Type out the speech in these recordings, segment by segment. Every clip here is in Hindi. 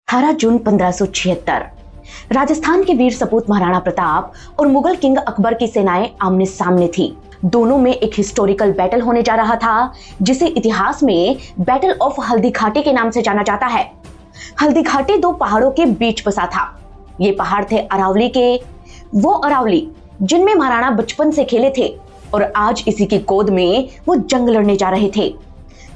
18 जून 1576 राजस्थान के वीर सपूत महाराणा प्रताप और मुगल किंग अकबर की सेनाएं आमने सामने थी। दोनों में एक हिस्टोरिकल बैटल होने जा रहा था, जिसे इतिहास में बैटल ऑफ हल्दी घाटी के नाम से जाना जाता है। हल्दी घाटी दो पहाड़ों के बीच बसा था। ये पहाड़ थे अरावली के, वो अरावली जिनमें महाराणा बचपन से खेले थे और आज इसी की गोद में वो जंग लड़ने जा रहे थे।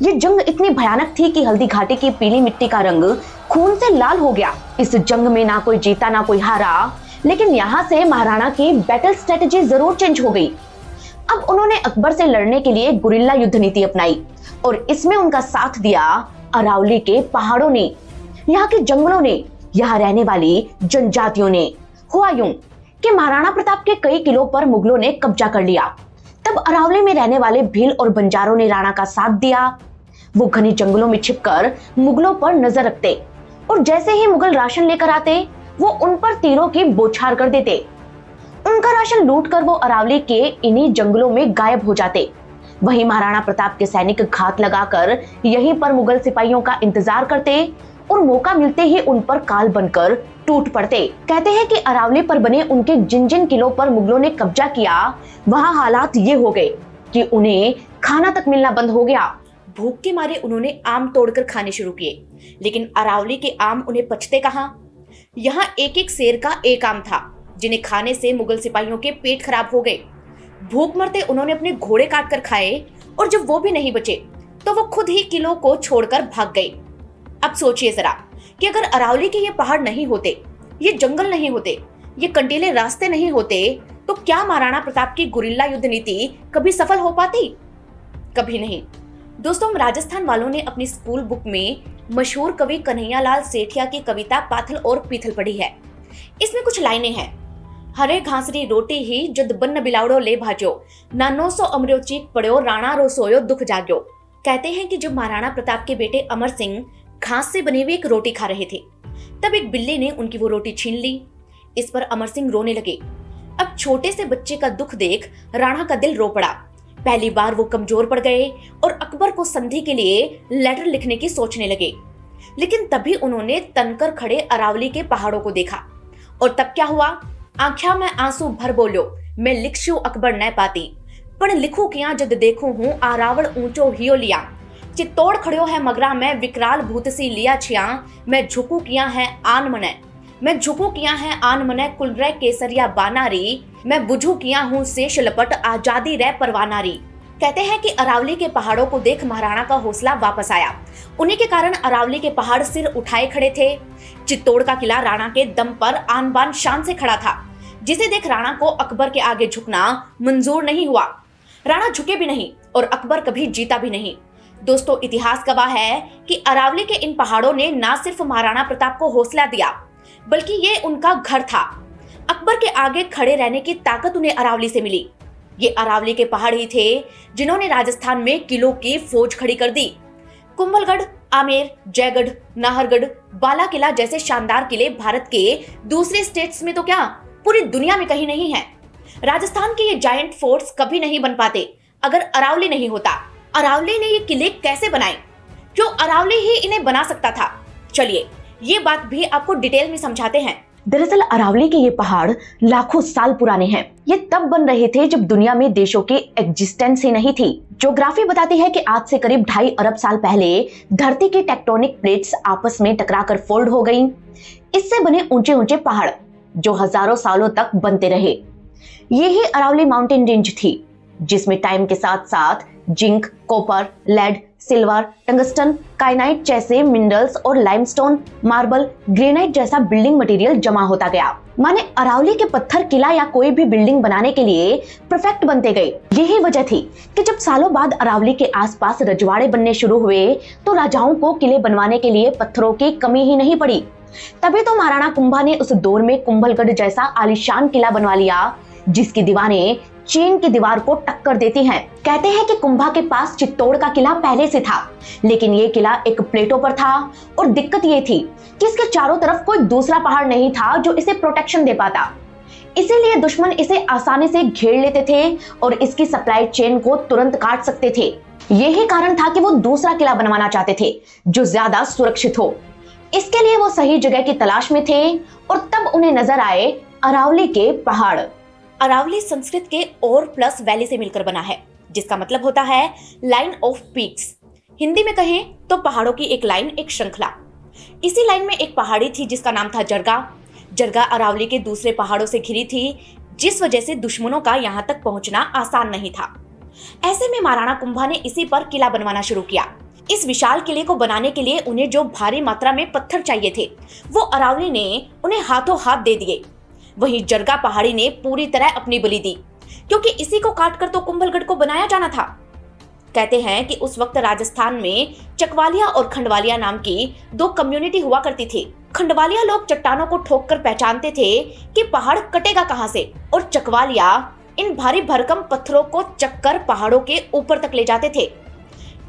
ये जंग इतनी भयानक थी कि हल्दी घाटी की पीली मिट्टी का रंग खून से लाल हो गया। इस जंग में ना कोई जीता ना कोई हारा, लेकिन यहाँ से महाराणा की बैटल स्ट्रेटेजी जरूर चेंज हो गई। अब उन्होंने अकबर से लड़ने के लिए गुरिल्ला युद्ध नीति अपनाई और इसमें उनका साथ दिया अरावली के पहाड़ों ने, यहाँ के जंगलों ने, यहाँ रहने वाली जनजातियों ने। हुआ यूं कि महाराणा प्रताप के कई किलों पर मुगलों ने कब्जा कर लिया। तब अरावली में रहने वाले भील और बंजारों ने राणा का साथ दिया। वो घने जंगलों में छिपकर मुगलों पर नजर रखते और जैसे ही मुगल राशन लेकर आते वो उन पर तीरों की बौछार कर देते। उनका राशन लूटकर वो अरावली के इन्हीं जंगलों में गायब हो जाते। वहीं महाराणा प्रताप के सैनिक घात लगाकर यहीं पर मुगल सिपाहियों का इंतजार करते और मौका मिलते ही उन पर काल बनकर टूट पड़ते। कहते हैं कि अरावली पर बने उनके जिन जिन किलों पर मुगलों ने कब्जा किया, वहां हालात ये हो गए कि उन्हें खाना तक मिलना बंद हो गया। भूख के मारे उन्होंने आम तोड़कर खाने शुरू किए, लेकिन अरावली के आम उन्हें पचते कहां। यहाँ एक एक शेर का एक आम था, जिन्हें खाने से मुगल सिपाहियों के पेट खराब हो गए। भूख मरते उन्होंने अपने घोड़े काट कर खाए और जब वो भी नहीं बचे तो वो खुद ही किलों को छोड़कर भाग गए। अब सोचिए जरा कि अगर अरावली के ये पहाड़ नहीं होते, ये जंगल नहीं होते, ये कंटीले रास्ते नहीं होते, तो क्या महाराणा प्रताप की गुरिल्ला युद्ध नीति कभी सफल हो पाती? कभी नहीं। दोस्तों, हम राजस्थान वालों ने अपनी स्कूल बुक में मशहूर कवि कन्हैयालाल सेठिया की कविता पाथल और पीथल पढ़ी है। इसमें कुछ लाइनें हैं। हरे घासरी रोटी ही जद बन्न बिलावड़ो ले भाजो, ना 900 अमरो चीक पड़ो, राणा रो सोयो दुख जाग्यो। कहते हैं कि जब महाराणा प्रताप के बेटे अमर सिंह घास से बनी हुई एक रोटी खा रहे थे, तब एक बिल्ली ने उनकी वो रोटी छीन ली। इस पर अमर सिंह रोने लगे। अब छोटे से बच्चे का दुख देख राणा का दिल रो पड़ा। पहली बार वो कमजोर पड़ गए और अकबर को संधि के लिए लेटर लिखने की सोचने लगे। लेकिन तभी उन्होंने तनकर खड़े अरावली के पहाड़ों को देखा और तब क्या हुआ? आंख्या में आंसू भर बोलो, मैं लिखशू अकबर न पाती, पण लिखू किया जद देखू हूँ आरावल ऊंचो हियो लिया। चित्तौड़ खड़ियो है मगरा में विकराल भूतसी लिया छिया, मैं झुकू किया है आन मने, मैं झुकू किया है आन मने कुलरे केसरिया बानारी, मैं बुझू किया हूँ शेष लपट आजादी रे परवानारी। कहते हैं कि अरावली के पहाड़ों को देख महाराणा का हौसला वापस आया। उन्हीं के कारण अरावली के पहाड़ सिर उठाए खड़े थे। चित्तौड़ का किला राणा के दम पर आन बान शान से खड़ा था, जिसे देख राणा को अकबर के आगे झुकना मंजूर नहीं हुआ। राणा झुके भी नहीं और अकबर कभी जीता भी नहीं। दोस्तों, इतिहास गवाह है कि अरावली के इन पहाड़ों ने न सिर्फ महाराणा प्रताप को हौसला दिया, बल्कि ये उनका घर था। अकबर के आगे खड़े रहने की ताकत उन्हें अरावली से मिली। ये अरावली के पहाड़ ही थे जिन्होंने राजस्थान में किलों की फौज खड़ी कर दी। कुंभलगढ़, आमेर, जयगढ़, नाहरगढ़, बाला किला जैसे शानदार किले भारत के दूसरे स्टेट्स में तो क्या, पूरी दुनिया में कहीं नहीं है। राजस्थान के ये जायंट फोर्ट्स कभी नहीं बन पाते अगर अरावली नहीं होता। अरावली ने ये किले कैसे बनाए? क्यों अरावली ही इन्हें बना सकता था? चलिए ये बात भी आपको डिटेल में समझाते हैं। दरअसल अरावली के ये पहाड़ लाखों साल पुराने हैं। ये तब बन रहे थे जब दुनिया में देशों की एग्जिस्टेंस ही नहीं थी। ज्योग्राफी बताती है कि आज से करीब 2.5 अरब साल पहले धरती की टेक्टोनिक प्लेट्स आपस में टकराकर फोल्ड हो गईं। इससे बने ऊंचे ऊंचे पहाड़ जो हजारों सालों तक बनते रहे। ये ही अरावली माउंटेन रेंज थी, जिसमें टाइम के साथ साथ zinc, copper, lead, silver, tungsten, kyanite जैसे मिनरल्स और लाइमस्टोन, मार्बल, ग्रेनाइट जैसा बिल्डिंग मटेरियल जमा होता गया। माने अरावली के पत्थर किला या कोई भी बिल्डिंग बनाने के लिए परफेक्ट बनते गए। यही वजह थी कि जब सालों बाद अरावली के आसपास रजवाड़े बनने शुरू हुए तो राजाओं को किले बनवाने के लिए पत्थरों की कमी ही नहीं पड़ी। तभी तो महाराणा कुंभा ने उस दौर में कुंभलगढ़ जैसा आलीशान किला बनवा लिया, जिसकी दीवारें चीन की दीवार को टक्कर देती हैं। कहते हैं कि कुंभा के पास चित्तौड़ का किला पहले से था, लेकिन ये किला एक प्लेटो पर था और दिक्कत ये थी कि इसके चारों तरफ कोई दूसरा पहाड़ नहीं था जो इसे प्रोटेक्शन दे पाता। इसीलिए दुश्मन इसे आसानी से घेर लेते थे और इसकी सप्लाई चेन को तुरंत काट सकते थे। यही कारण था कि वो दूसरा किला बनवाना चाहते थे जो ज्यादा सुरक्षित हो। इसके लिए वो सही जगह की तलाश में थे और तब उन्हें नजर आए अरावली के पहाड़। अरावली संस्कृत के और प्लस वैली से मिलकर बना है, जिसका मतलब होता है लाइन ऑफ पीक्स। हिंदी में कहें तो पहाड़ों की एक लाइन, एक श्रृंखला। इसी लाइन में एक पहाड़ी थी जिसका नाम था जरगा। जरगा अरावली के दूसरे पहाड़ों से घिरी थी, जिस वजह से दुश्मनों का यहाँ तक पहुंचना आसान नहीं था। ऐसे में महाराणा कुंभा ने इसी पर किला बनवाना शुरू किया। इस विशाल किले को बनाने के लिए उन्हें जो भारी मात्रा में पत्थर चाहिए थे, वो अरावली ने उन्हें हाथों हाथ दे दिए। वहीं जरगा पहाड़ी ने पूरी तरह अपनी बलि दी, क्योंकि इसी को काटकर तो कुंभलगढ़ को बनाया जाना था। कहते हैं कि उस वक्त राजस्थान में चकवालिया और खंडवालिया नाम की दो कम्युनिटी हुआ करती थी। खंडवालिया लोग चट्टानों को ठोककर पहचानते थे कि पहाड़ कटेगा कहां से, और चकवालिया इन भारी भरकम पत्थरों को चक्कर पहाड़ों के ऊपर तक ले जाते थे।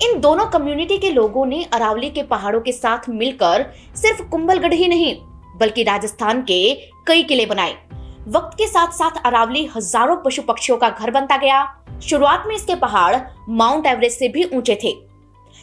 इन दोनों कम्युनिटी के लोगों ने अरावली के पहाड़ों के साथ मिलकर सिर्फ कुंभलगढ़ ही नहीं बल्कि राजस्थान के कई किले बनाए। वक्त के साथ साथ अरावली हजारों पशु पक्षियों का घर बनता गया। शुरुआत में इसके पहाड़ माउंट एवरेस्ट से भी ऊंचे थे।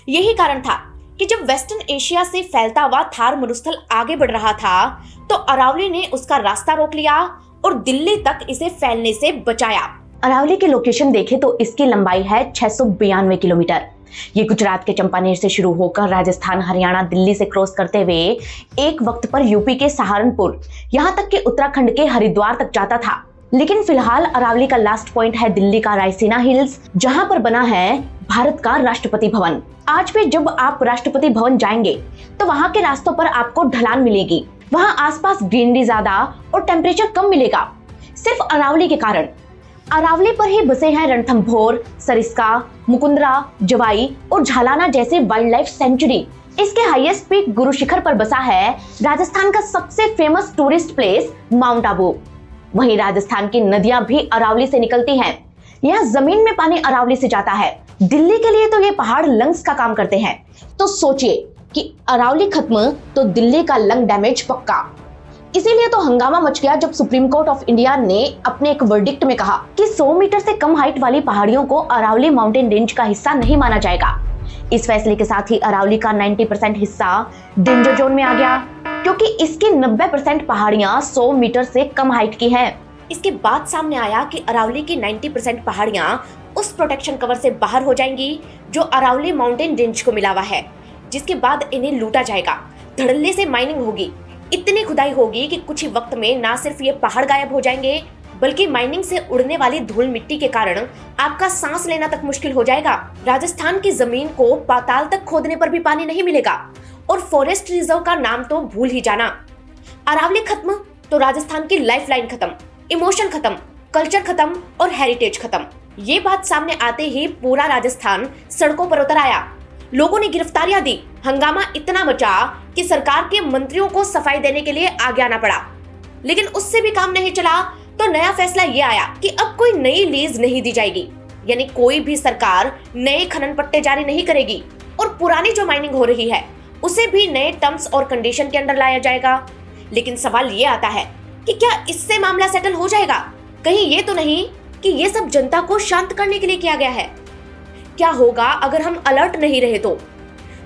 यही कारण था कि जब वेस्टर्न एशिया से फैलता हुआ थार मरुस्थल आगे बढ़ रहा था, तो अरावली ने उसका रास्ता रोक लिया और दिल्ली तक इसे फैलने से बचाया। अरावली की लोकेशन देखें तो इसकी लंबाई है 692 किलोमीटर। ये गुजरात के चंपानेर से शुरू होकर राजस्थान, हरियाणा, दिल्ली से क्रॉस करते हुए एक वक्त पर यूपी के सहारनपुर, यहाँ तक कि उत्तराखंड के हरिद्वार तक जाता था। लेकिन फिलहाल अरावली का लास्ट पॉइंट है दिल्ली का रायसीना हिल्स, जहाँ पर बना है भारत का राष्ट्रपति भवन। आज भी जब आप राष्ट्रपति भवन जाएंगे तो वहाँ के रास्तों पर आपको ढलान मिलेगी। वहाँ आसपास ग्रीनरी ज्यादा और टेम्परेचर कम मिलेगा, सिर्फ अरावली के कारण। अरावली पर ही बसे हैं रणथंभौर, सरिस्का, मुकुंदरा, जवाई और झालाना जैसे वाइल्ड लाइफ सेंचुरी। इसके हाईएस्ट पीक गुरु शिखर पर बसा है राजस्थान का सबसे famous tourist place mount Abu. वहीं राजस्थान की नदियां भी अरावली से निकलती हैं। यहाँ जमीन में पानी अरावली से जाता है। दिल्ली के लिए तो ये पहाड़ लंग्स का काम करते हैं। तो सोचिए कि अरावली खत्म तो दिल्ली का लंग डैमेज पक्का। इसीलिए तो हंगामा मच गया जब सुप्रीम कोर्ट ऑफ इंडिया ने अपने एक वर्डिक्ट में कहा कि 100 मीटर से कम हाइट वाली पहाड़ियों को अरावली माउंटेन रेंज का हिस्सा नहीं माना जाएगा। इस फैसले के साथ ही अरावली का 90% हिस्सा डेंजर जोन में आ गया, क्योंकि इसकी 90% पहाड़ियां 100 मीटर से कम हाइट की हैं। इसके बाद सामने आया कि अरावली की 90% पहाड़ियां उस प्रोटेक्शन कवर से बाहर हो जाएंगी जो अरावली माउंटेन रेंज को मिला हुआ है, जिसके बाद इन्हें लूटा जाएगा। धड़ल्ले से माइनिंग होगी, इतनी खुदाई होगी कि कुछ ही वक्त में ना सिर्फ ये पहाड़ गायब हो जाएंगे, बल्कि माइनिंग से उड़ने वाली धूल मिट्टी के कारण आपका सांस लेना तक मुश्किल हो जाएगा। राजस्थान की जमीन को पाताल तक खोदने पर भी पानी नहीं मिलेगा, और फॉरेस्ट रिजर्व का नाम तो भूल ही जाना। अरावली खत्म तो राजस्थान की लाइफलाइन खत्म, इमोशन खत्म, कल्चर खत्म और हेरिटेज खत्म। ये बात सामने आते ही पूरा राजस्थान सड़कों पर उतर आया। लोगों ने गिरफ्तारियां दी, हंगामा इतना मचा कि सरकार के मंत्रियों को सफाई देने के लिए आगे आना पड़ा। लेकिन उससे भी काम नहीं चला तो नया फैसला ये आया कि अब कोई नई लीज नहीं दी जाएगी, यानी कोई भी सरकार नए खनन पट्टे जारी नहीं करेगी, और पुरानी जो माइनिंग हो रही है उसे भी नए टर्म्स और कंडीशन के अंडर लाया जाएगा। लेकिन सवाल ये आता है कि क्या इससे मामला सेटल हो जाएगा? कहीं ये तो नहीं कि ये सब जनता को शांत करने के लिए किया गया है? क्या होगा अगर हम अलर्ट नहीं रहे तो?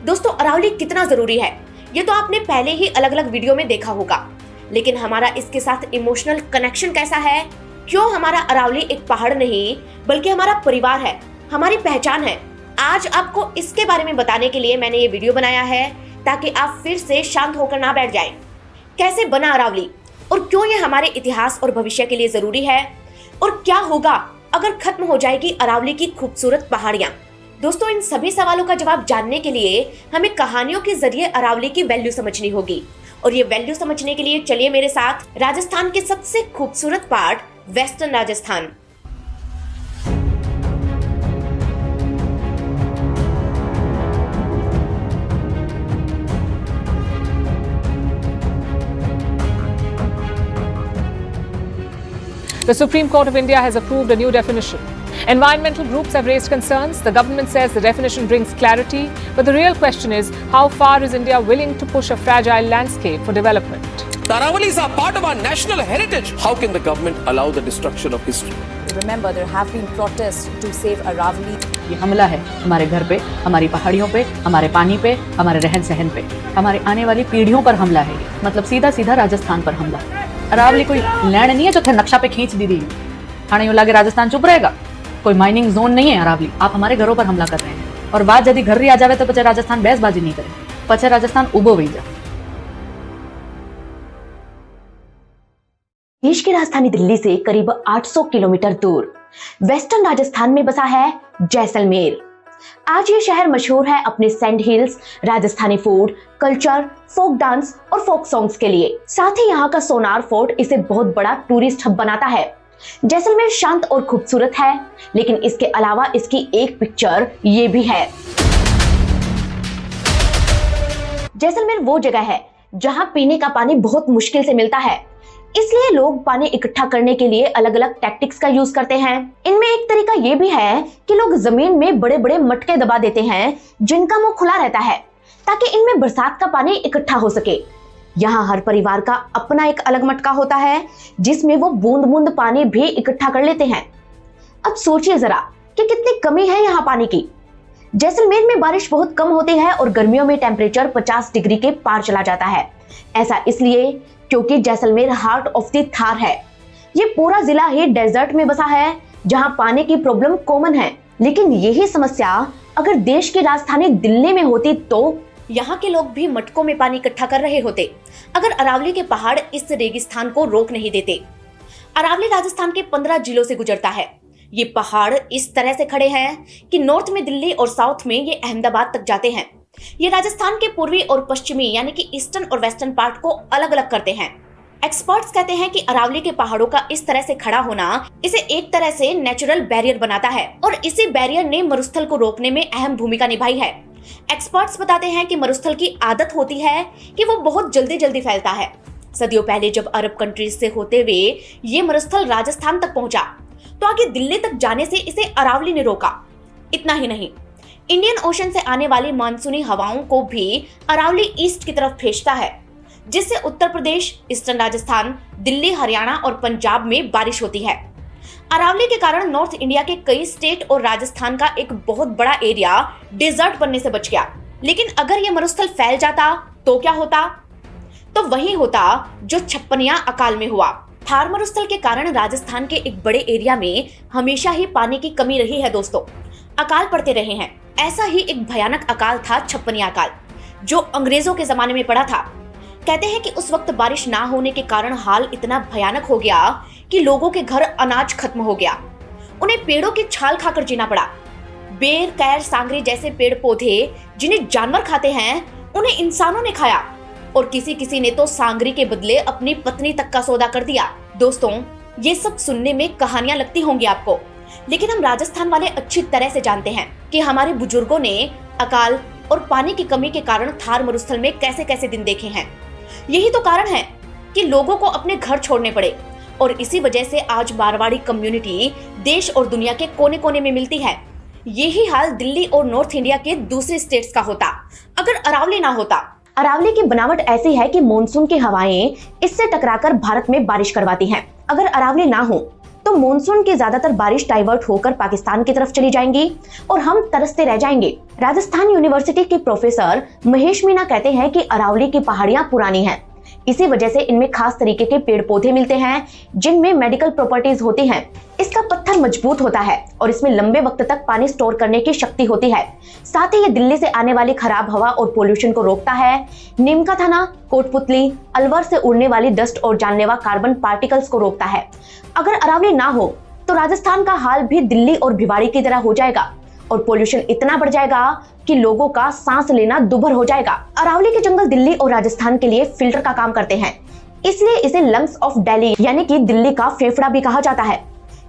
दोस्तों, अरावली कितना जरूरी है ये तो आपने पहले ही अलग अलग वीडियो में देखा होगा, लेकिन हमारा इसके साथ इमोशनल कनेक्शन कैसा है? क्यों हमारा अरावली एक पहाड़ नहीं बल्कि हमारा परिवार है, हमारी पहचान है। आज आपको इसके बारे में बताने के लिए मैंने ये वीडियो बनाया है, ताकि आप फिर से शांत होकर ना बैठ जाएं। कैसे बना अरावली और क्यों ये हमारे इतिहास और भविष्य के लिए जरूरी है, और क्या होगा अगर खत्म हो जाएगी अरावली की खूबसूरत पहाड़ियां। दोस्तों, इन सभी सवालों का जवाब जानने के लिए हमें कहानियों के जरिए अरावली की वैल्यू समझनी होगी, और ये वैल्यू समझने के लिए चलिए मेरे साथ राजस्थान के सबसे खूबसूरत part western Rajasthan. The Supreme Court of India has approved a new definition. Environmental groups have raised concerns. The government says the definition brings clarity, but the real question is how far is India willing to push a fragile landscape for development? The Aravali's are part of our national heritage. How can the government allow the destruction of history? Remember, there have been protests to save Aravali. ये हमला है हमारे घर पे, हमारी पहाड़ियों पे, हमारे पानी पे, हमारे रहन सहन पे, हमारे आने वाली पीढ़ियों पर हमला है। मतलब सीधा सीधा राजस्थान पर हमला। अरावली कोई लैंड नहीं है जो थे नक्शा पे खींच दी। हाँ नहीं लगे राजस्थान चुप रहेगा। कोई माइनिंग जोन नहीं है अरावली। आप हमारे घरों पर हमला कर रहे हैं और बात यदि घर आ जावे तो पचे राजस्थान बहसबाजी नहीं करे, पचे राजस्थान उबो वही जा। देश की राजधानी दिल्ली से करीब 800 किलोमीटर दूर वेस्टर्न राजस्थान में बसा है जैसलमेर। आज ये शहर मशहूर है अपने sand hills, Rajasthani food, culture, folk dance और फोक सॉन्ग्स के लिए। साथ ही यहाँ का सोनार फोर्ट इसे बहुत बड़ा टूरिस्ट हब बनाता है। जैसलमेर शांत और खूबसूरत है, लेकिन इसके अलावा इसकी एक पिक्चर ये भी है। जैसलमेर वो जगह है जहां पीने का पानी बहुत मुश्किल से मिलता है, इसलिए लोग पानी इकट्ठा करने के लिए अलग अलग टैक्टिक्स का यूज करते हैं। इनमें एक तरीका ये भी है कि लोग जमीन में बड़े बड़े मटके दबा देते हैं जिनका मुंह खुला रहता है ताकि इनमें बरसात का पानी इकट्ठा हो सके। यहाँ हर परिवार का अपना एक अलग मटका होता है जिसमें वो बूंद बूंद पानी भी इकट्ठा कर लेते हैं। अब सोचिए जरा कि कितनी कमी है यहाँ पानी की। जैसलमेर में बारिश बहुत कम होती है और गर्मियों में टेम्परेचर 50 डिग्री के पार चला जाता है। ऐसा इसलिए क्योंकि Jaisalmer heart of the Thar है। ये पूरा जिला ही डेजर्ट में बसा है जहां पानी की प्रॉब्लम कॉमन है। लेकिन यही समस्या अगर देश की राजधानी दिल्ली में होती तो यहाँ के लोग भी मटकों में पानी इकट्ठा कर रहे होते अगर अरावली के पहाड़ इस रेगिस्तान को रोक नहीं देते। अरावली राजस्थान के 15 जिलों से गुजरता है। ये पहाड़ इस तरह से खड़े हैं कि नॉर्थ में दिल्ली और साउथ में ये अहमदाबाद तक जाते हैं। ये राजस्थान के पूर्वी और पश्चिमी यानी कि ईस्टर्न और वेस्टर्न पार्ट को अलग अलग करते हैं। एक्सपर्ट्स कहते हैं कि अरावली के पहाड़ों का इस तरह से खड़ा होना इसे एक तरह से नेचुरल बैरियर बनाता है और इसी बैरियर ने मरुस्थल को रोकने में अहम भूमिका निभाई है। एक्सपर्ट्स बताते हैं कि मरुस्थल की आदत होती है कि वो बहुत जल्दी जल्दी फैलता है। सदियों पहले जब अरब कंट्रीज से होते हुए ये मरुस्थल राजस्थान तक पहुंचा तो आगे दिल्ली तक जाने से इसे अरावली ने रोका। इतना ही नहीं, इंडियन ओशन से आने वाली मानसूनी हवाओं को भी अरावली ईस्ट की तरफ भेजता है, जिससे उत्तर प्रदेश, ईस्टर्न राजस्थान, दिल्ली, हरियाणा और पंजाब में बारिश होती है। अरावली के कारण नॉर्थ इंडिया के कई स्टेट और राजस्थान का एक बहुत बड़ा एरिया डेजर्ट बनने से बच गया। लेकिन अगर ये मरुस्थल फैल जाता तो क्या होता? तो वही होता जो छप्पनिया अकाल में हुआ। थार मरुस्थल के कारण राजस्थान के एक बड़े एरिया में हमेशा ही पानी की कमी रही है दोस्तों। अकाल पड़ते रहे हैं। ऐसा ही एक भयानक अकाल था छप्पनिया अकाल, जो अंग्रेजों के जमाने में पड़ा था। कहते हैं कि उस वक्त बारिश ना होने के कारण हाल इतना भयानक हो गया कि लोगों के घर अनाज खत्म हो गया। उन्हें पेड़ों की छाल खाकर जीना पड़ा। बेर, कैर, सांगरी जैसे पेड़ पौधे जिन्हें जानवर खाते हैं उन्हें इंसानों ने खाया और किसी किसी ने तो सांगरी के बदले अपनी पत्नी तक का सौदा कर दिया। दोस्तों, ये सब सुनने में कहानियां लगती होंगी आपको, लेकिन हम राजस्थान वाले अच्छी तरह से जानते हैं कि हमारे बुजुर्गों ने अकाल और पानी की कमी के कारण थार मरुस्थल में कैसे कैसे दिन देखे हैं। यही तो कारण है कि लोगों को अपने घर छोड़ने पड़े और इसी वजह से आज मारवाड़ी कम्युनिटी देश और दुनिया के कोने कोने में मिलती है। यही हाल दिल्ली और नॉर्थ इंडिया के दूसरे स्टेट्स का होता अगर अरावली ना होता। अरावली की बनावट ऐसी है कि मॉनसून की हवाएं इससे टकराकर भारत में बारिश करवाती हैं। अगर अरावली ना हो तो मॉनसून की ज्यादातर बारिश डाइवर्ट होकर पाकिस्तान की तरफ चली जाएंगी और हम तरसते रह जाएंगे। राजस्थान यूनिवर्सिटी के प्रोफेसर महेश मीना कहते हैं कि अरावली की पहाड़ियां पुरानी हैं, इसी वजह से इनमें खास तरीके के पेड़ पौधे मिलते हैं जिनमें मेडिकल प्रॉपर्टीज होती हैं। इसका पत्थर मजबूत होता है और इसमें लंबे वक्त तक पानी स्टोर करने की शक्ति होती है। साथ ही ये दिल्ली से आने वाली खराब हवा और पोल्यूशन को रोकता है। नीमका थाना, कोटपुतली, अलवर से उड़ने वाली डस्ट और जानलेवा कार्बन पार्टिकल्स को रोकता है। अगर अरावली ना हो तो राजस्थान का हाल भी दिल्ली और भिवाड़ी की तरह हो जाएगा और पोल्यूशन इतना बढ़ जाएगा कि लोगों का सांस लेना दुभर हो जाएगा। अरावली के जंगल दिल्ली और राजस्थान के लिए फिल्टर का काम करते हैं, इसलिए इसे लंग्स ऑफ दिल्ली यानी कि दिल्ली का फेफड़ा भी कहा जाता है।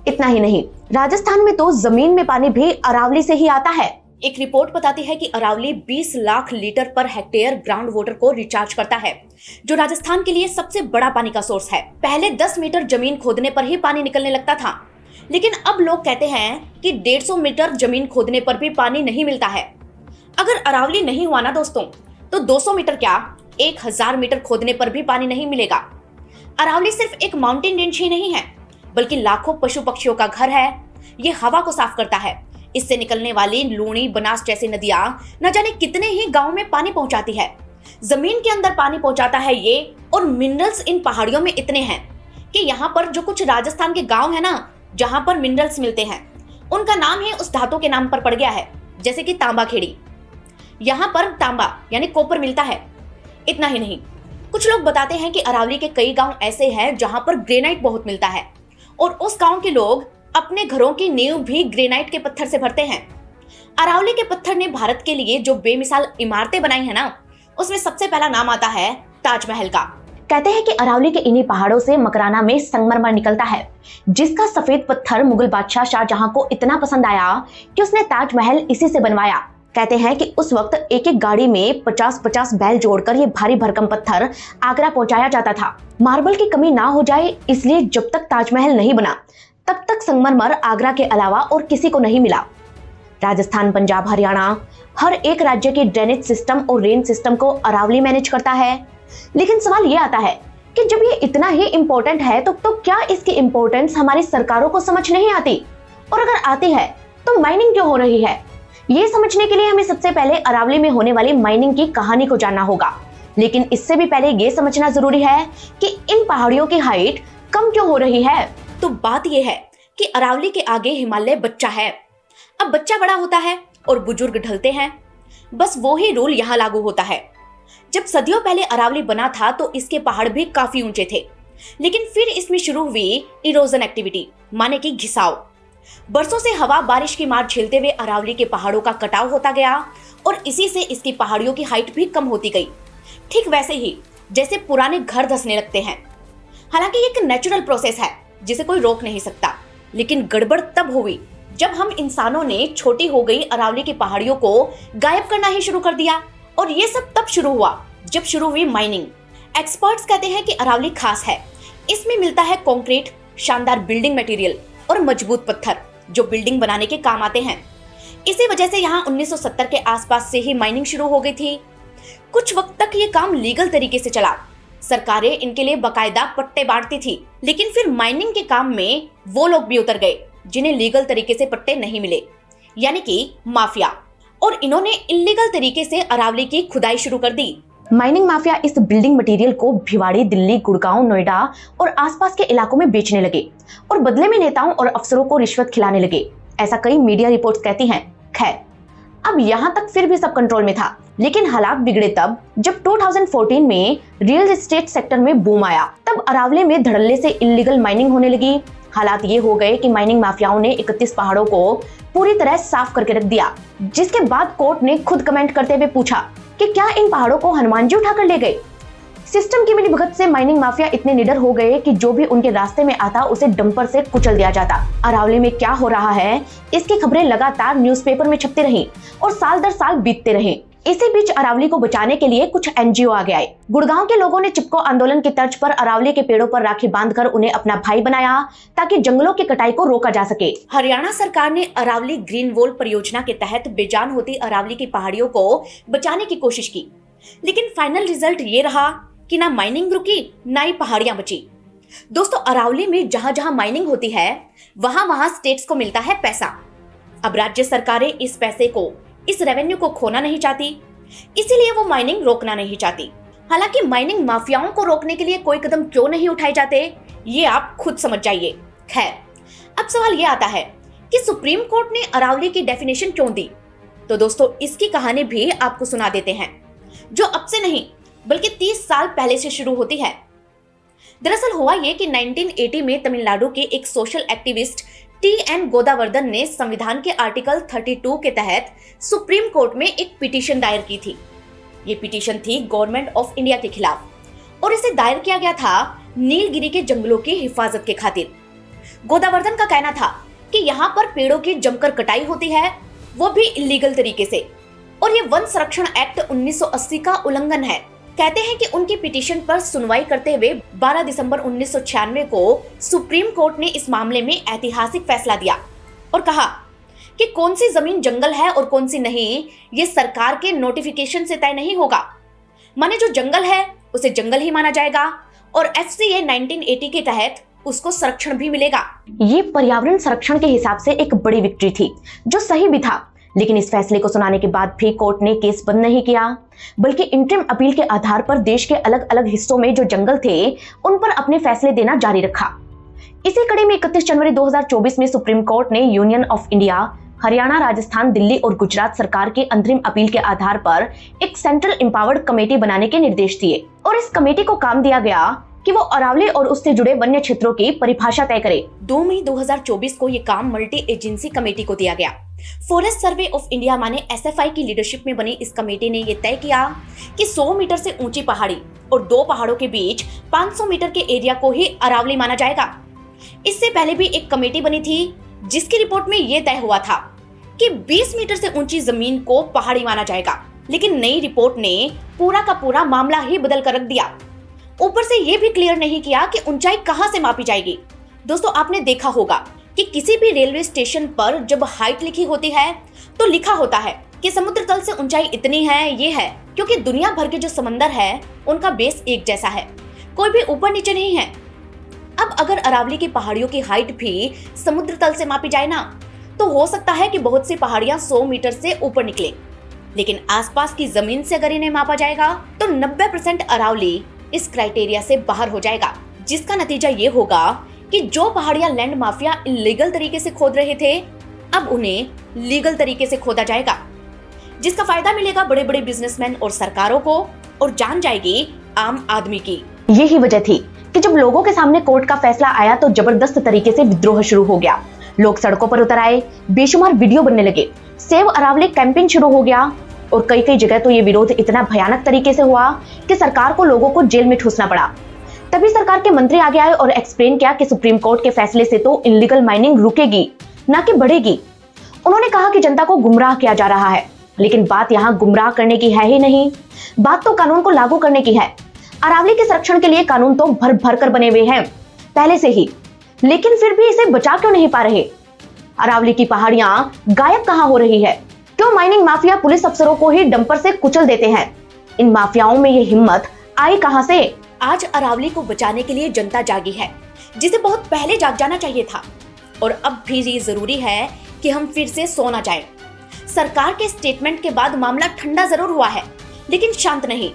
इतना ही नहीं, राजस्थान में तो जमीन में पानी भी अरावली से ही आता है। एक रिपोर्ट बताती है कि Aravalli 20 lakh litre per hectare ground water को रिचार्ज करता है, जो राजस्थान के लिए सबसे बड़ा पानी का सोर्स है। पहले 10 मीटर जमीन खोदने पर ही पानी निकलने लगता था, लेकिन अब लोग कहते हैं कि 150 मीटर जमीन खोदने पर भी पानी नहीं मिलता है। अगर अरावली नहीं हुआ ना दोस्तों, तो 200 मीटर क्या 1000 मीटर खोदने पर भी पानी नहीं मिलेगा। अरावली सिर्फ एक माउंटेन रेंज ही नहीं है, बल्कि लाखों पशु पक्षियों का घर है। ये हवा को साफ करता है। इससे निकलने वाली लूणी, बनास जैसी नदियां न जाने कितने ही गांव में पानी पहुंचाती है। जमीन के अंदर पानी पहुंचाता है ये, और मिनरल्स इन पहाड़ियों में इतने हैं कि यहाँ पर जो कुछ राजस्थान के गांव है ना, जहां पर मिनरल्स मिलते हैं, उनका नाम ही उस धातु के नाम पर पड़ गया है। जैसे कि तांबा खेड़ी, यहाँ पर तांबा यानी कॉपर मिलता है। इतना ही नहीं, कुछ लोग बताते हैं कि अरावली के कई गांव ऐसे हैं जहां पर ग्रेनाइट बहुत मिलता है, और उस गांव के लोग अपने घरों की नींव भी ग्रेनाइट के पत्थर से भरते हैं। अरावली के पत्थर ने भारत के लिए जो बेमिसाल इमारतें बनाई है ना, उसमें सबसे पहला नाम आता है ताजमहल का। कहते हैं कि अरावली के इन्हीं पहाड़ों से मकराना में संगमरमर निकलता है, जिसका सफेद पत्थर मुगल बादशाह शाहजहां को इतना पसंद आया कि उसने ताजमहल इसी से बनवाया। कहते हैं कि उस वक्त एक एक गाड़ी में 50-50 बैल जोड़कर ये भारी भरकम पत्थर आगरा पहुंचाया जाता था। मार्बल की कमी ना हो जाए, इसलिए जब तक ताजमहल नहीं बना तब तक संगमरमर आगरा के अलावा और किसी को नहीं मिला। राजस्थान, पंजाब, हरियाणा, हर एक राज्य के ड्रेनेज सिस्टम और रेन सिस्टम को अरावली मैनेज करता है। लेकिन सवाल ये आता है कि जब ये इतना ही इम्पोर्टेंट है तो क्या इसकी इम्पोर्टेंस हमारी सरकारों को समझ नहीं आती? और अगर आती है तो माइनिंग क्यों हो रही है? ये समझने के लिए हमें सबसे पहले अरावली में होने वाली माइनिंग की कहानी को जानना होगा। लेकिन इससे भी पहले ये समझना जरूरी है कि इन पहाड़ियों की हाइट कम क्यों हो रही है। तो बात यह है कि अरावली के आगे हिमालय बच्चा है। अब बच्चा बड़ा होता है और बुजुर्ग ढलते हैं। बस वो ही रूल यहाँ लागू होता है। जब सदियों पहले अरावली बना था तो इसके पहाड़ भी काफी ऊंचे थे, लेकिन फिर इसमें शुरू हुई इरोजन एक्टिविटी, माने कि घिसाव। बरसों से हवा बारिश की मार झेलते हुए अरावली के पहाड़ों का कटाव होता गया, और इसी से इसकी पहाड़ियों की हाइट भी कम होती गई। ठीक वैसे ही जैसे पुराने घर धंसने लगते हैं। हालांकि ये एक नेचुरल प्रोसेस है जिसे कोई रोक नहीं सकता, लेकिन गड़बड़ तब हुई जब हम इंसानों ने छोटी हो गई अरावली की पहाड़ियों को गायब करना ही शुरू कर दिया। और ये सब तब शुरू हुआ जब शुरू हुई माइनिंग। एक्सपर्ट्स कहते हैं कि अरावली खास है। इसमें मिलता है कंक्रीट, शानदार बिल्डिंग मटेरियल और मजबूत पत्थर जो बिल्डिंग बनाने के काम आते हैं। इसी वजह से यहाँ 1970 के आसपास से ही माइनिंग शुरू हो गई थी। कुछ वक्त तक ये काम लीगल तरीके से चला। सरकारें इनके लिए बकायदा पट्टे बांटती थी, लेकिन फिर माइनिंग के काम में वो लोग भी उतर गए जिन्हें लीगल तरीके से पट्टे नहीं मिले, यानी कि माफिया। और इन्होंने इलीगल तरीके से अरावली की खुदाई शुरू कर दी। माइनिंग माफिया इस बिल्डिंग मटेरियल को भिवाड़ी, दिल्ली, गुड़गांव, नोएडा और आसपास के इलाकों में बेचने लगे, और बदले में नेताओं और अफसरों को रिश्वत खिलाने लगे। ऐसा कई मीडिया रिपोर्ट्स कहती हैं। खैर, अब यहाँ तक फिर भी सब कंट्रोल में था, लेकिन हालात बिगड़े तब जब 2014 में रियल एस्टेट सेक्टर में बूम आया। तब अरावली में धड़ल्ले से इलीगल माइनिंग होने लगी। हालात ये हो गए कि माइनिंग माफियाओं ने 31 पहाड़ों को पूरी तरह साफ करके रख दिया, जिसके बाद कोर्ट ने खुद कमेंट करते हुए पूछा कि क्या इन पहाड़ों को हनुमान जी उठाकर ले गए। सिस्टम की मिलीभगत से माइनिंग माफिया इतने निडर हो गए कि जो भी उनके रास्ते में आता उसे डंपर से कुचल दिया जाता। अरावली में क्या हो रहा है, इसकी खबरें लगातार न्यूज़पेपर में छपती रहीं और साल दर साल बीतते रहे। इसी बीच अरावली को बचाने के लिए कुछ एनजीओ आगे आए। गुड़गांव के लोगों ने चिपको आंदोलन की तर्ज पर अरावली के पेड़ों पर राखी बांधकर उन्हें अपना भाई बनाया, ताकि जंगलों की कटाई को रोका जा सके। हरियाणा सरकार ने अरावली ग्रीन वॉल परियोजना के तहत बेजान होती अरावली की पहाड़ियों को बचाने की कोशिश की, लेकिन फाइनल रिजल्ट ये रहा कि ना माइनिंग रुकी, ना ही पहाड़ियां बची। दोस्तों, अरावली में जहां जहां माइनिंग होती है वहां वहां स्टेट्स को मिलता है पैसा। अब राज्य सरकारें इस पैसे को, इस रेवेन्यू को खोना नहीं चाहती, इसीलिए वो माइनिंग रोकना नहीं चाहती। हालांकि माइनिंग माफियाओं को रोकने के लिए कोई कदम क्यों नहीं उठाए जाते, ये आप खुद समझ जाइए। खैर, अब सवाल ये आता है कि सुप्रीम कोर्ट ने अरावली की डेफिनेशन क्यों दी। तो दोस्तों, इसकी कहानी भी आपको सुना देते हैं, जो अब से नहीं बल्कि 30 साल पहले से शुरू होती है। दरअसल हुआ ये कि 1980 में तमिलनाडु के एक सोशल एक्टिविस्ट टी.एन. गोदावर्धन ने संविधान के आर्टिकल 32 के तहत सुप्रीम कोर्ट में एक पिटीशन दायर की थी। ये पिटीशन थी गवर्नमेंट ऑफ इंडिया के खिलाफ, और इसे दायर किया गया था नीलगिरी के जंगलों की हिफाजत के खातिर। गोदावर्धन का कहना था कि यहाँ पर पेड़ों की जमकर कटाई होती है, वो भी इलीगल तरीके से, और ये वन संरक्षण एक्ट 1980 का उल्लंघन है। कहते हैं कि उनकी पिटीशन पर सुनवाई करते हुए 12 दिसंबर 1996 को सुप्रीम कोर्ट ने इस मामले में ऐतिहासिक फैसला दिया और कहा कि कौन सी जमीन जंगल है और कौन सी नहीं, ये सरकार के नोटिफिकेशन से तय नहीं होगा। माने जो जंगल है उसे जंगल ही माना जाएगा और FCA 1980 के तहत उसको संरक्षण भी मिलेगा। ये पर्यावरण संरक्षण के हिसाब से एक बड़ी विक्ट्री थी, जो सही भी था। लेकिन इस फैसले को सुनाने के बाद भी कोर्ट ने केस बंद नहीं किया, बल्कि इंटरिम अपील के आधार पर देश के अलग अलग हिस्सों में जो जंगल थे उन पर अपने फैसले देना जारी रखा। इसी कड़ी में 31 जनवरी 2024 में सुप्रीम कोर्ट ने union of India, Haryana, Rajasthan, Delhi और गुजरात सरकार के अंतरिम अपील के आधार पर एक सेंट्रल एम्पावर्ड कमेटी बनाने के निर्देश दिए और इस कमेटी को काम दिया गया कि वो अरावली और उससे जुड़े वन्य क्षेत्रों की परिभाषा तय करे। 2 मई 2024 को ये काम मल्टी एजेंसी कमेटी को दिया गया। फॉरेस्ट सर्वे ऑफ इंडिया माने SFI की लीडरशिप में बनी इस कमेटी ने ये तय किया कि 100 मीटर से ऊंची पहाड़ी और 2 पहाड़ों के बीच 500 मीटर के एरिया को ही अरावली माना जाएगा। इससे पहले भी एक कमेटी बनी थी जिसकी रिपोर्ट में ये तय हुआ था कि 20 मीटर से ऊंची जमीन को पहाड़ी माना जाएगा, लेकिन नई रिपोर्ट ने पूरा का पूरा मामला ही बदल कर रख दिया। ऊपर से ये भी क्लियर नहीं किया कि ऊंचाई कहां से मापी जाएगी। दोस्तों, आपने देखा होगा कि किसी भी रेलवे स्टेशन पर जब हाइट लिखी होती है तो लिखा होता है कि समुद्र तल से ऊंचाई इतनी है, ये है क्योंकि दुनिया भर के जो समंदर है उनका बेस एक जैसा है, कोई भी ऊपर नीचे नहीं है। अब अगर अरावली की पहाड़ियों की हाइट भी समुद्र तल से मापी जाए ना, तो हो सकता है कि बहुत सी पहाड़ियां 100 मीटर से ऊपर निकले, लेकिन आसपास की जमीन से अगर इन्हें मापा जाएगा तो 90% अरावली इस क्राइटेरिया से बाहर हो जाएगा, जिसका नतीजा ये होगा कि जो पहाड़ियां लैंड माफिया इलीगल तरीके से खोद रहे थे, अब उन्हें लीगल तरीके से खोदा जाएगा, जिसका फायदा मिलेगा बड़े बड़े बिजनेसमैन और सरकारों को और जान जाएगी आम आदमी की। यही वजह थी कि जब लोगों के सामने कोर्ट का फैसला आया तो जबरदस्त तरीके से विद्रोह शुरू हो गया। लोग सड़कों पर उतर आए, बेशुमार वीडियो बनने लगे, सेव अरावली कैंपेन शुरू हो गया और कई कई जगह तो ये विरोध इतना भयानक तरीके से हुआ कि सरकार को लोगों को जेल में ठूसना पड़ा। तभी सरकार के मंत्री आगे आए और एक्सप्लेन किया कि सुप्रीम कोर्ट के फैसले से तो इलीगल माइनिंग रुकेगी, ना कि बढ़ेगी। उन्होंने कहा कि जनता को गुमराह किया जा रहा है, लेकिन बात यहाँ गुमराह करने की है ही नहीं, बात तो कानून को लागू करने की है। अरावली के संरक्षण के लिए कानून तो भर भर कर बने हुए हैं पहले से ही, लेकिन फिर भी इसे बचा क्यों नहीं पा रहे? अरावली की पहाड़ियां गायब कहां हो रही है? क्यों माइनिंग माफिया पुलिस अफसरों को ही डंपर से कुचल देते हैं? इन माफियाओं में ये हिम्मत आई कहां से? आज अरावली को बचाने के लिए जनता जागी है, जिसे बहुत पहले जाग जाना चाहिए था, और अब भी ये जरूरी है कि हम फिर से सो ना जाएं। सरकार के स्टेटमेंट के बाद मामला ठंडा जरूर हुआ है, लेकिन शांत नहीं।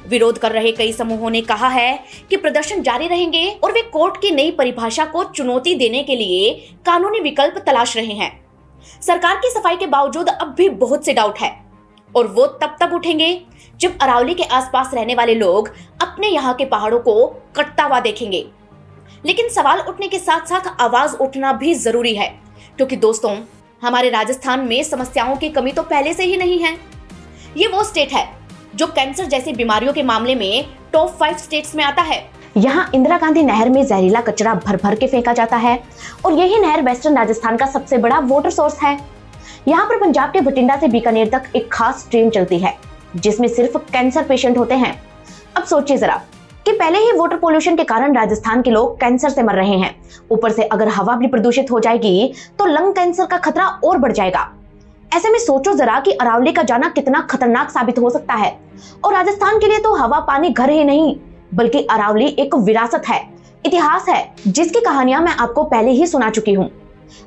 विरोध कर रहे कई समूहों ने कहा है कि प्रदर्शन जारी रहेंगे और वे कोर्ट की नई परिभाषा को चुनौती देने के लिए कानूनी विकल्प तलाश रहे हैं। सरकार की सफाई के बावजूद अब भी बहुत से डाउट है, और वो तब उठेंगे जब अरावली के आसपास रहने वाले लोग अपने यहाँ के पहाड़ों को कटता हुआ देखेंगे। लेकिन सवाल उठने के साथ साथ आवाज उठना भी जरूरी है, क्योंकि दोस्तों, हमारे राजस्थान में समस्याओं की कमी तो पहले से ही नहीं है। ये वो स्टेट है जो कैंसर जैसी बीमारियों के मामले में टॉप 5 स्टेट्स में आता है। यहाँ इंदिरा गांधी नहर में जहरीला कचरा भर भर के फेंका जाता है और यही नहर वेस्टर्न राजस्थान का सबसे बड़ा वाटर सोर्स है। यहाँ पर पंजाब के बठिंडा से बीकानेर तक एक खास ट्रेन चलती है जिसमें सिर्फ कैंसर पेशेंट होते हैं। अब सोचिए जरा कि पहले ही वाटर पोल्यूशन के कारण राजस्थान के लोग कैंसर से मर रहे हैं, ऊपर से अगर हवा भी प्रदूषित हो जाएगी तो लंग कैंसर का खतरा और बढ़ जाएगा। ऐसे में सोचो जरा कि अरावली का जाना कितना खतरनाक साबित हो सकता है। और राजस्थान के लिए तो हवा पानी घर ही नहीं, बल्कि अरावली एक विरासत है, इतिहास है, जिसकी कहानियां मैं आपको पहले ही सुना चुकी हूँ।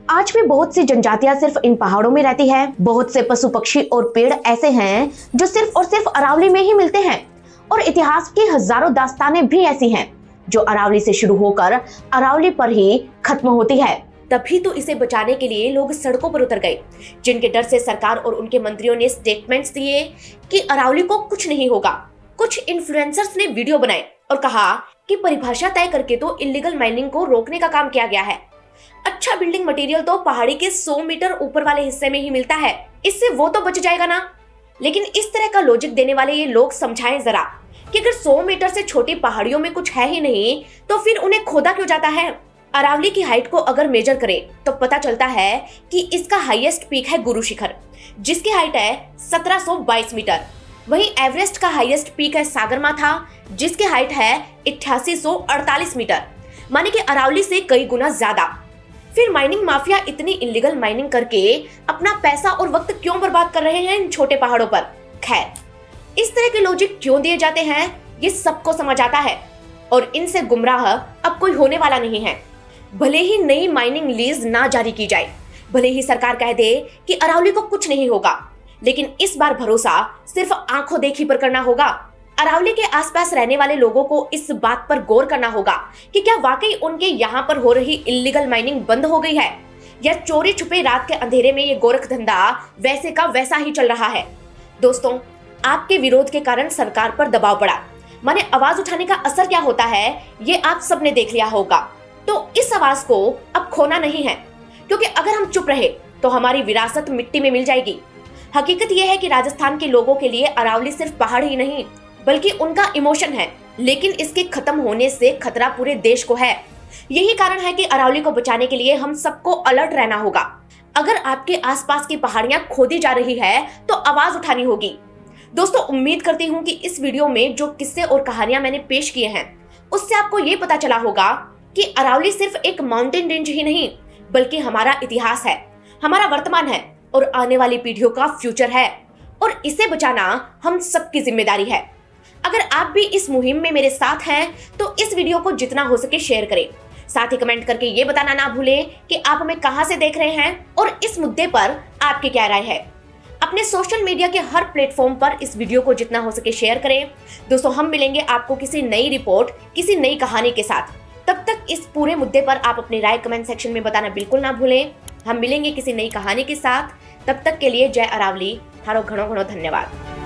आज भी बहुत सी जनजातियां सिर्फ इन पहाड़ों में रहती है। बहुत से पशु पक्षी और पेड़ ऐसे हैं जो सिर्फ और सिर्फ अरावली में ही मिलते हैं, और इतिहास की हजारों दास्तानें भी ऐसी हैं जो अरावली से शुरू होकर अरावली पर ही खत्म होती है। तभी तो इसे बचाने के लिए लोग सड़कों पर उतर गए, जिनके डर से सरकार और उनके मंत्रियों ने स्टेटमेंट्स दिए कि अरावली को कुछ नहीं होगा। कुछ इन्फ्लुएंसर्स ने वीडियो बनाए और कहा कि परिभाषा तय करके तो इलीगल माइनिंग को रोकने का काम किया गया है। अच्छा बिल्डिंग मटेरियल तो पहाड़ी के 100 मीटर ऊपर वाले हिस्से में ही मिलता है, इससे वो तो बच जाएगा ना। लेकिन इस तरह का लॉजिक देने वाले ये लोग समझाएं जरा कि अगर 100 मीटर से छोटी पहाड़ियों में कुछ है ही नहीं तो फिर उन्हें खोदा क्यों जाता है। अरावली की हाइट को अगर मेजर करें तो पता चलता है कि इसका हाईएस्ट पीक है गुरु शिखर, जिसकी हाइट है 1722 मीटर। वहीं एवरेस्ट का हाईएस्ट पीक है सागरमाथा, जिसकी हाइट है 8848 मीटर, माने कि अरावली से कई गुना ज्यादा। फिर माइनिंग माफिया इतनी इलीगल माइनिंग करके अपना पैसा और वक्त क्यों बर्बाद कर रहे हैं इन छोटे पहाड़ों पर? खैर, इस तरह के लॉजिक क्यों दिए जाते हैं ये सबको समझ आता है और इनसे गुमराह अब कोई होने वाला नहीं है। भले ही नई माइनिंग लीज ना जारी की जाए, भले ही सरकार कह दे कि अरावली को कुछ नहीं होगा, लेकिन इस बार भरोसा सिर्फ आंखों देखी पर करना होगा। अरावली के आसपास रहने वाले लोगों को इस बात पर गौर करना होगा कि क्या वाकई उनके यहाँ पर हो रही इलीगल माइनिंग बंद हो गई है या चोरी छुपे रात के अंधेरे में ये गोरख धंधा वैसे का वैसा ही चल रहा है। दोस्तों, आपके विरोध के कारण सरकार पर दबाव पड़ा, माने आवाज उठाने का असर क्या होता है ये आप सबने देख लिया होगा। तो इस आवाज को अब खोना नहीं है, क्योंकि अगर हम चुप रहे तो हमारी विरासत मिट्टी में मिल जाएगी। हकीकत यह है कि राजस्थान के लोगों के लिए अरावली सिर्फ पहाड़ ही नहीं बल्कि उनका इमोशन है, लेकिन इसके खत्म होने से खतरा पूरे देश को है। यही कारण है कि अरावली को बचाने के लिए हम सबको अलर्ट रहना होगा। अगर आपके आसपास की पहाड़ियां खोदी जा रही है तो आवाज उठानी होगी। दोस्तों, उम्मीद करती हूँ कि इस वीडियो में जो किस्से और कहानियां मैंने पेश किए हैं उससे आपको ये पता चला होगा कि अरावली सिर्फ एक माउंटेन रेंज ही नहीं बल्कि हमारा इतिहास है, हमारा वर्तमान है और आने वाली पीढ़ियों का फ्यूचर है, और इसे बचाना हम सबकी जिम्मेदारी है। अगर आप भी इस मुहिम में मेरे साथ हैं तो इस वीडियो को जितना हो सके शेयर करें। साथ ही कमेंट करके ये बताना ना भूलें कि आप हमें कहां से देख रहे हैं और इस मुद्दे पर आपकी क्या राय है। अपने सोशल मीडिया के हर प्लेटफॉर्म पर इस वीडियो को जितना हो सके शेयर करें। दोस्तों, हम मिलेंगे आपको किसी नई रिपोर्ट, किसी नई कहानी के साथ। तब तक इस पूरे मुद्दे पर आप अपनी राय कमेंट सेक्शन में बताना बिल्कुल ना भूलें। हम मिलेंगे किसी नई कहानी के साथ। तब तक के लिए जय अरावली। थारो घणो घणो धन्यवाद।